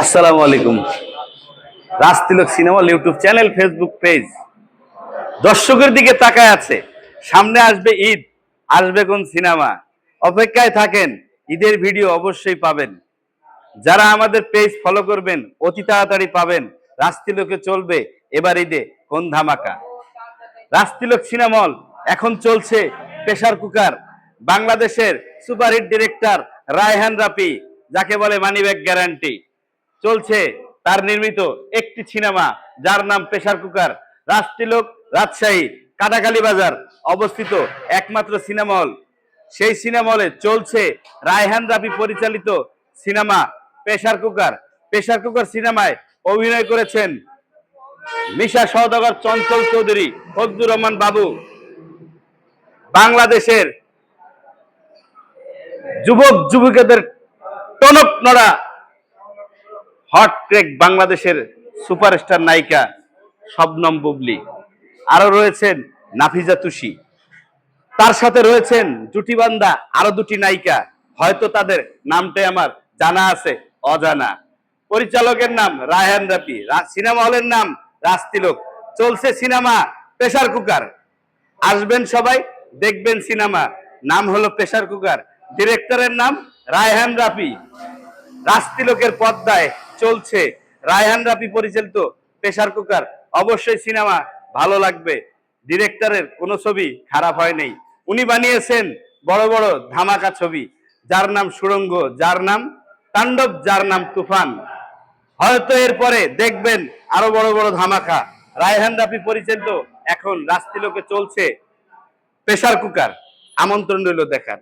আসসালামু আলাইকুম। Rajtilak cinema YouTube channel, Facebook page দর্শকের দিকে তাকায় আছে। সামনে আসবে ঈদ, আসবে কোন সিনেমা? অপেক্ষায় থাকেন, ঈদের ভিডিও অবশ্যই পাবেন। যারা আমাদের পেজ ফলো করবেন অতি তাড়াতাড়ি পাবেন রাজতিলকে চলবে এবার ঈদে কোন ধামাকা। রাজতিলক সিনেমা হল এখন চলছে প্রেসার কুকার। বাংলাদেশের সুপারহিট ডিরেক্টর রায়হান রাফি, যাকে বলে মানিব্যাগ গ্যারান্টি, চলছে তার নির্মিত একটি সিনেমা যার নাম প্রেসার কুকার। রাজতিলক রাজশাহী কাটাখালী বাজার অবস্থিত একমাত্র সিনেমা হল। সেই সিনেমা হলে চলছে রায়হান রাফি পরিচালিত cinema pressure cooker. Pressure cooker সিনেমায় অভিনয় করেছেন মিশা সওদাগর, চঞ্চল চৌধুরী, ফজলুর রহমান বাবু। বাংলাদেশের যুবক যুবতীদের টনক নড়া হট ক্রেক বাংলাদেশের সুপারস্টার নায়িকা শবনম বুবলি। আরো রয়েছেন নাফিজা তুষি, তার সাথে রয়েছেন জুটিবান্ধা আরো দুটি নায়িকা, হয়তো তাদের নামটাই আমার জানা আছে অজানা। পরিচালকের নাম রায়হান রাফি, সিনেমা হলের নাম রাজতিলক, চলছে সিনেমা প্রেসার কুকার। আসবেন সবাই, দেখবেন সিনেমা, নাম হলো প্রেসার কুকার, ডিরেক্টরের নাম রায়হান রাফি। রাজতিলকের পর্দায় চলছে রায়হান রাফি পরিচালিত প্রেসার কুকার। অবশ্যই সিনেমা ভালো লাগবে। ডিরেক্টরের কোনো ছবি খারাপ হয় নাই। উনি বানিয়েছেন বড় বড় ধামাকা ছবি, যার নাম সুড়ঙ্গ, যার নাম তাণ্ডব, যার নাম তুফান। হয়তো এরপরে দেখবেন আরো বড় বড় ধামাকা। রায়হান রাফি পরিচালিত এখন রাজতিলকে চলছে প্রেসার কুকার। আমন্ত্রণ রইল দেখার।